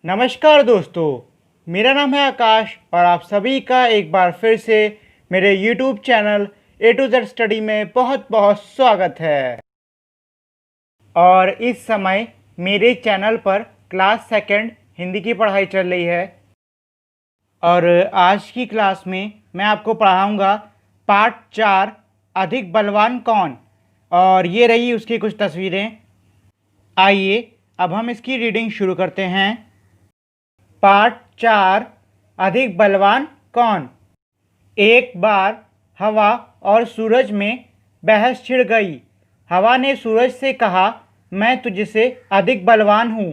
नमस्कार दोस्तों, मेरा नाम है आकाश और आप सभी का एक बार फिर से मेरे YouTube channel A to Z study में बहुत बहुत स्वागत है। और इस समय मेरे चैनल पर क्लास सेकंड हिंदी की पढ़ाई चल रही है और आज की क्लास में मैं आपको पढ़ाऊंगा पार्ट 4 अधिक बलवान कौन। और ये रही उसकी कुछ तस्वीरें। आइए अब हम इसकी रीडिंग शुरू करते हैं। पार्ट 4 अधिक बलवान कौन। एक बार हवा और सूरज में बहस छिड़ गई। हवा ने सूरज से कहा, मैं तुझसे अधिक बलवान हूँ।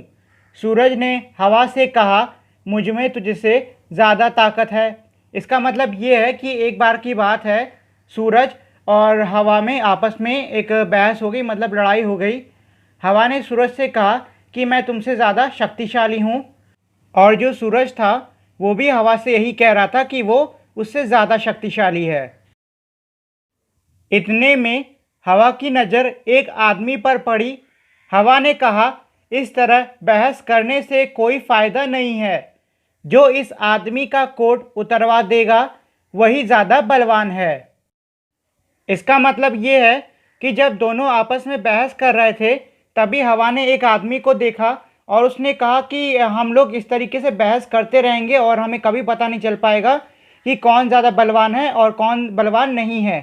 सूरज ने हवा से कहा, मुझ में तुझसे ज़्यादा ताकत है। इसका मतलब ये है कि एक बार की बात है, सूरज और हवा में आपस में एक बहस हो गई, मतलब लड़ाई हो गई। हवा ने सूरज से कहा कि मैं तुमसे ज़्यादा शक्तिशाली हूँ, और जो सूरज था वो भी हवा से यही कह रहा था कि वो उससे ज़्यादा शक्तिशाली है। इतने में हवा की नज़र एक आदमी पर पड़ी। हवा ने कहा, इस तरह बहस करने से कोई फ़ायदा नहीं है। जो इस आदमी का कोट उतरवा देगा वही ज़्यादा बलवान है। इसका मतलब ये है कि जब दोनों आपस में बहस कर रहे थे तभी हवा ने एक आदमी को देखा और उसने कहा कि हम लोग इस तरीके से बहस करते रहेंगे और हमें कभी पता नहीं चल पाएगा कि कौन ज़्यादा बलवान है और कौन बलवान नहीं है।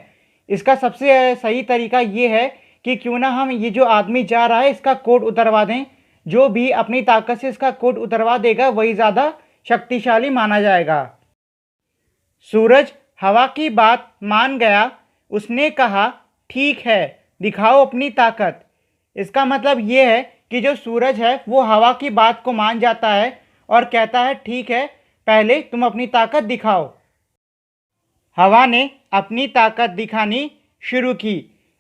इसका सबसे सही तरीका ये है कि क्यों ना हम ये जो आदमी जा रहा है इसका कोट उतरवा दें। जो भी अपनी ताकत से इसका कोट उतरवा देगा वही ज़्यादा शक्तिशाली माना जाएगा। सूरज हवा की बात मान गया। उसने कहा, ठीक है, दिखाओ अपनी ताकत। इसका मतलब ये है कि जो सूरज है वो हवा की बात को मान जाता है और कहता है, ठीक है, पहले तुम अपनी ताकत दिखाओ। हवा ने अपनी ताकत दिखानी शुरू की।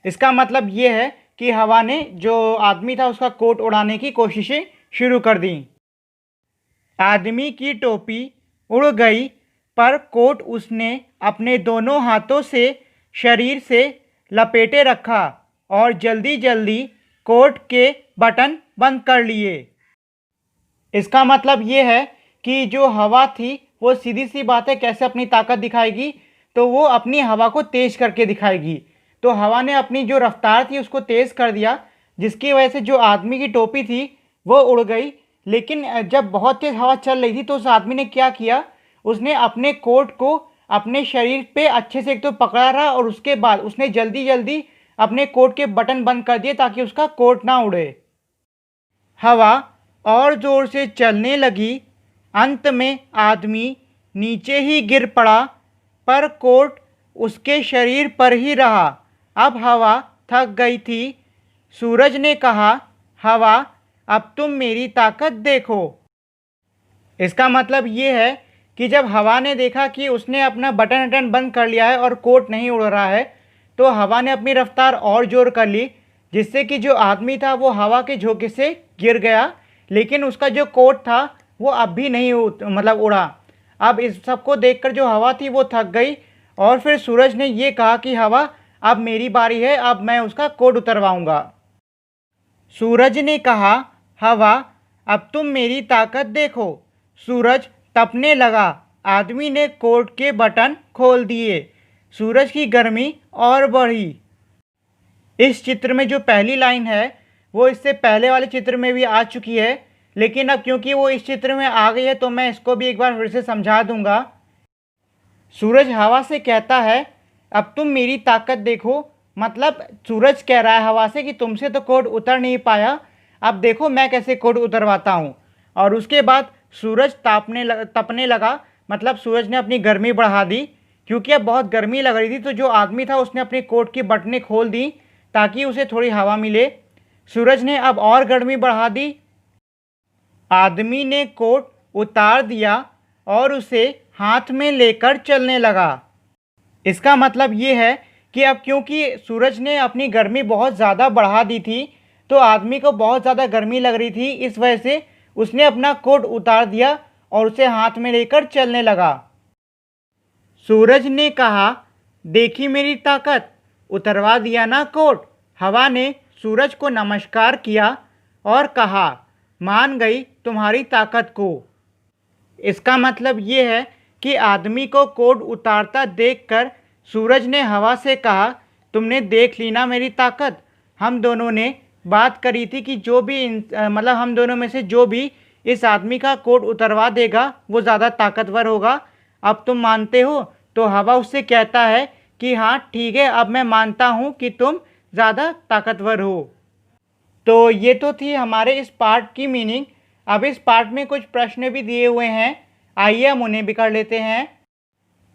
इसका मतलब ये है कि हवा ने जो आदमी था उसका कोट उड़ाने की कोशिशें शुरू कर दी। आदमी की टोपी उड़ गई, पर कोट उसने अपने दोनों हाथों से शरीर से लपेटे रखा और जल्दी जल्दी कोट के बटन बंद कर लिए। इसका मतलब ये है कि जो हवा थी वो सीधी सी बात है कैसे अपनी ताकत दिखाएगी, तो वो अपनी हवा को तेज़ करके दिखाएगी। तो हवा ने अपनी जो रफ्तार थी उसको तेज़ कर दिया, जिसकी वजह से जो आदमी की टोपी थी वो उड़ गई। लेकिन जब बहुत तेज़ हवा चल रही थी तो उस आदमी ने क्या किया, उसने अपने कोट को अपने शरीर पे अच्छे से एक तो पकड़ा रहा और उसके बाद उसने जल्दी जल्दी अपने कोट के बटन बंद कर दिए ताकि उसका कोट ना उड़े। हवा और ज़ोर से चलने लगी। अंत में आदमी नीचे ही गिर पड़ा, पर कोट उसके शरीर पर ही रहा। अब हवा थक गई थी। सूरज ने कहा, हवा, अब तुम मेरी ताकत देखो। इसका मतलब ये है कि जब हवा ने देखा कि उसने अपना बटन वटन बंद कर लिया है और कोट नहीं उड़ रहा है, तो हवा ने अपनी रफ्तार और जोर कर ली, जिससे कि जो आदमी था वो हवा के झोंके से गिर गया, लेकिन उसका जो कोट था वो अब भी नहीं उड़ा। अब इस सब को देखकर जो हवा थी वो थक गई और फिर सूरज ने ये कहा कि हवा, अब मेरी बारी है, अब मैं उसका कोट उतरवाऊंगा। सूरज ने कहा, हवा, अब तुम मेरी ताकत देखो। सूरज तपने लगा। आदमी ने कोट के बटन खोल दिए। सूरज की गर्मी और बढ़ी। इस चित्र में जो पहली लाइन है वो इससे पहले वाले चित्र में भी आ चुकी है, लेकिन अब क्योंकि वो इस चित्र में आ गई है तो मैं इसको भी एक बार फिर से समझा दूंगा। सूरज हवा से कहता है, अब तुम मेरी ताकत देखो। मतलब सूरज कह रहा है हवा से कि तुमसे तो कोट उतर नहीं पाया, अब देखो मैं कैसे कोट उतरवाता हूँ। और उसके बाद सूरज तपने लगा, मतलब सूरज ने अपनी गर्मी बढ़ा दी। क्योंकि अब बहुत गर्मी लग रही थी तो जो आदमी था उसने अपने कोट की बटनें खोल दी ताकि उसे थोड़ी हवा मिले। सूरज ने अब और गर्मी बढ़ा दी। आदमी ने कोट उतार दिया और उसे हाथ में लेकर चलने लगा। इसका मतलब ये है कि अब क्योंकि सूरज ने अपनी गर्मी बहुत ज़्यादा बढ़ा दी थी तो आदमी को बहुत ज़्यादा गर्मी लग रही थी, इस वजह से उसने अपना कोट उतार दिया और उसे हाथ में लेकर चलने लगा। सूरज ने कहा, देखी मेरी ताकत, उतरवा दिया ना कोट। हवा ने सूरज को नमस्कार किया और कहा, मान गई तुम्हारी ताकत को। इसका मतलब ये है कि आदमी को कोट उतारता देखकर सूरज ने हवा से कहा, तुमने देख ली ना मेरी ताकत। हम दोनों ने बात करी थी कि जो भी मतलब हम दोनों में से जो भी इस आदमी का कोट उतरवा देगा वो ज़्यादा ताकतवर होगा। अब तुम मानते हो? तो हवा उससे कहता है कि हाँ ठीक है, अब मैं मानता हूँ कि तुम ज़्यादा ताकतवर हो। तो ये तो थी हमारे इस पार्ट की मीनिंग। अब इस पार्ट में कुछ प्रश्न भी दिए हुए हैं, आइए हम उन्हें भी कर लेते हैं।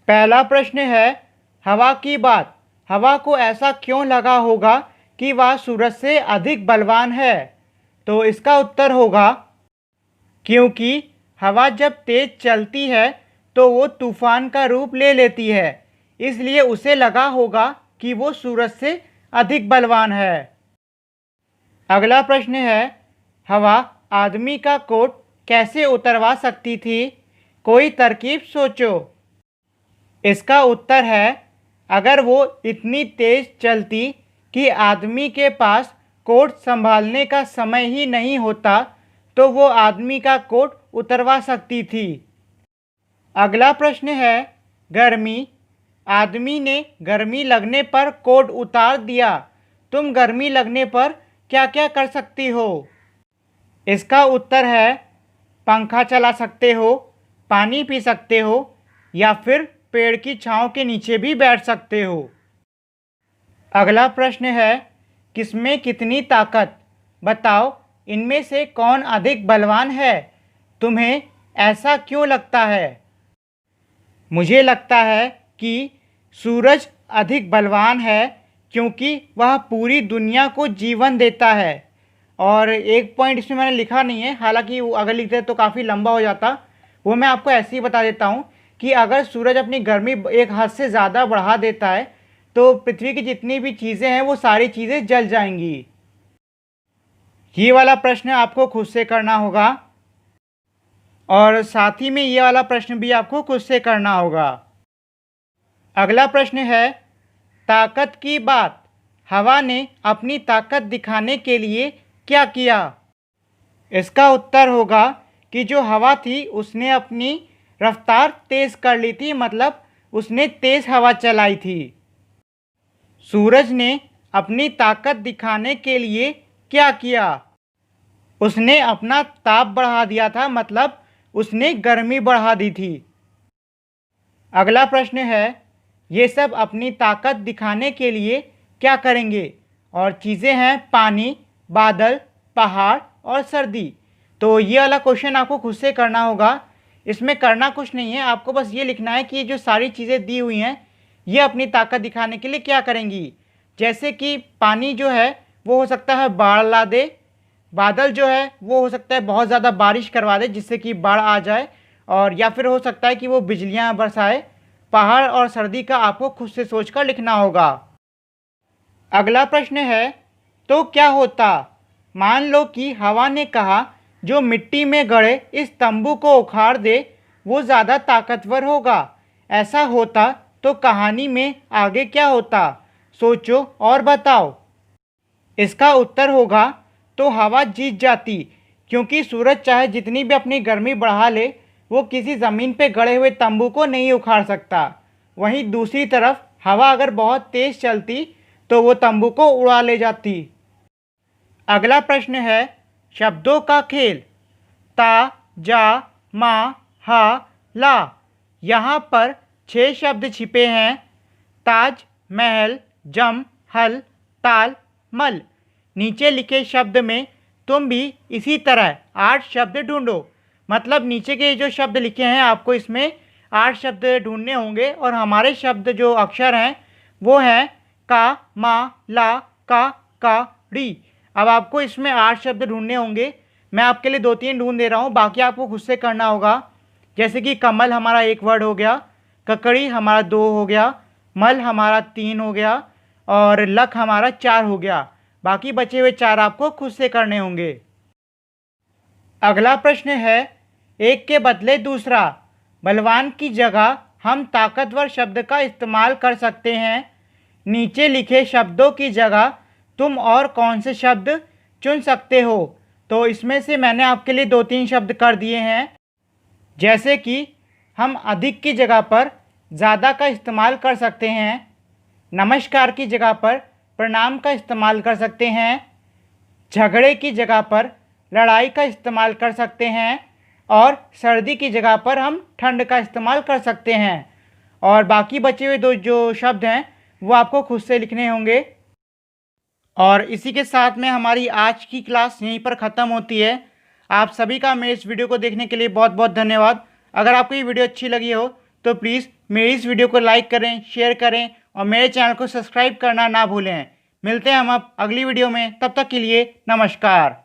पहला प्रश्न है, हवा की बात। हवा को ऐसा क्यों लगा होगा कि वह सूरज से अधिक बलवान है? तो इसका उत्तर होगा क्योंकि हवा जब तेज चलती है तो वो तूफान का रूप ले लेती है, इसलिए उसे लगा होगा कि वो सूरज से अधिक बलवान है। अगला प्रश्न है, हवा आदमी का कोट कैसे उतरवा सकती थी? कोई तरकीब सोचो। इसका उत्तर है, अगर वो इतनी तेज चलती कि आदमी के पास कोट संभालने का समय ही नहीं होता तो वो आदमी का कोट उतरवा सकती थी। अगला प्रश्न है, गर्मी। आदमी ने गर्मी लगने पर कोट उतार दिया, तुम गर्मी लगने पर क्या क्या कर सकती हो? इसका उत्तर है, पंखा चला सकते हो, पानी पी सकते हो या फिर पेड़ की छांव के नीचे भी बैठ सकते हो। अगला प्रश्न है, किसमें कितनी ताकत? बताओ इनमें से कौन अधिक बलवान है? तुम्हें ऐसा क्यों लगता है? मुझे लगता है कि सूरज अधिक बलवान है क्योंकि वह पूरी दुनिया को जीवन देता है। और एक पॉइंट इसमें मैंने लिखा नहीं है, हालांकि वो अगर लिखते तो काफ़ी लंबा हो जाता, वो मैं आपको ऐसे ही बता देता हूँ कि अगर सूरज अपनी गर्मी एक हद से ज़्यादा बढ़ा देता है तो पृथ्वी की जितनी भी चीज़ें हैं वो सारी चीज़ें जल जाएंगी। ये वाला प्रश्न आपको खुद से करना होगा और साथ ही में ये वाला प्रश्न भी आपको खुद से करना होगा। अगला प्रश्न है, ताकत की बात। हवा ने अपनी ताकत दिखाने के लिए क्या किया? इसका उत्तर होगा कि जो हवा थी उसने अपनी रफ्तार तेज़ कर ली थी, मतलब उसने तेज़ हवा चलाई थी। सूरज ने अपनी ताकत दिखाने के लिए क्या किया? उसने अपना ताप बढ़ा दिया था, मतलब उसने गर्मी बढ़ा दी थी। अगला प्रश्न है, ये सब अपनी ताकत दिखाने के लिए क्या करेंगे? और चीज़ें हैं पानी, बादल, पहाड़ और सर्दी। तो ये वाला क्वेश्चन आपको खुद से करना होगा। इसमें करना कुछ नहीं है, आपको बस ये लिखना है कि जो सारी चीज़ें दी हुई हैं ये अपनी ताकत दिखाने के लिए क्या करेंगी। जैसे कि पानी जो है वो हो सकता है बाढ़ ला दे, बादल जो है वो हो सकता है बहुत ज़्यादा बारिश करवा दे जिससे कि बाढ़ आ जाए, और या फिर हो सकता है कि वो बिजलियाँ बरसाए। पहाड़ और सर्दी का आपको खुद से सोचकर लिखना होगा। अगला प्रश्न है, तो क्या होता? मान लो कि हवा ने कहा जो मिट्टी में गड़े इस तंबू को उखाड़ दे वो ज़्यादा ताकतवर होगा। ऐसा होता तो कहानी में आगे क्या होता? सोचो और बताओ। इसका उत्तर होगा, तो हवा जीत जाती क्योंकि सूरज चाहे जितनी भी अपनी गर्मी बढ़ा ले वो किसी ज़मीन पे गड़े हुए तंबू को नहीं उखाड़ सकता। वहीं दूसरी तरफ हवा अगर बहुत तेज़ चलती तो वो तंबू को उड़ा ले जाती। अगला प्रश्न है, शब्दों का खेल। ता, जा, मा, हा, ला। यहाँ पर 6 शब्द छिपे हैं। ताज, महल, जम, हल, ताल, मल। नीचे लिखे शब्द में तुम भी इसी तरह 8 शब्द ढूंढो। मतलब नीचे के जो शब्द लिखे हैं आपको इसमें 8 शब्द ढूंढने होंगे और हमारे शब्द जो अक्षर हैं वो हैं का, मा, ला, का, री। अब आपको इसमें 8 शब्द ढूंढने होंगे। मैं आपके लिए 2-3 ढूंढ दे रहा हूँ, बाकी आपको खुद से करना होगा। जैसे कि कमल हमारा 1 वर्ड हो गया, ककड़ी हमारा 2 हो गया, मल हमारा 3 हो गया और लक हमारा 4 हो गया। बाकी बचे हुए 4 आपको खुद से करने होंगे। अगला प्रश्न है, एक के बदले दूसरा। बलवान की जगह हम ताकतवर शब्द का इस्तेमाल कर सकते हैं। नीचे लिखे शब्दों की जगह तुम और कौन से शब्द चुन सकते हो? तो इसमें से मैंने आपके लिए 2-3 शब्द कर दिए हैं, जैसे कि हम अधिक की जगह पर ज़्यादा का इस्तेमाल कर सकते हैं, नमस्कार की जगह पर प्रणाम का इस्तेमाल कर सकते हैं, झगड़े की जगह पर लड़ाई का इस्तेमाल कर सकते हैं और सर्दी की जगह पर हम ठंड का इस्तेमाल कर सकते हैं। और बाकी बचे हुए 2 जो शब्द हैं वो आपको खुद से लिखने होंगे। और इसी के साथ में हमारी आज की क्लास यहीं पर ख़त्म होती है। आप सभी का मेरे इस वीडियो को देखने के लिए बहुत बहुत धन्यवाद। अगर आपको ये वीडियो अच्छी लगी हो तो प्लीज़ मेरी इस वीडियो को लाइक करें, शेयर करें और मेरे चैनल को सब्सक्राइब करना ना भूलें। मिलते हैं हम अब अगली वीडियो में, तब तक के लिए नमस्कार।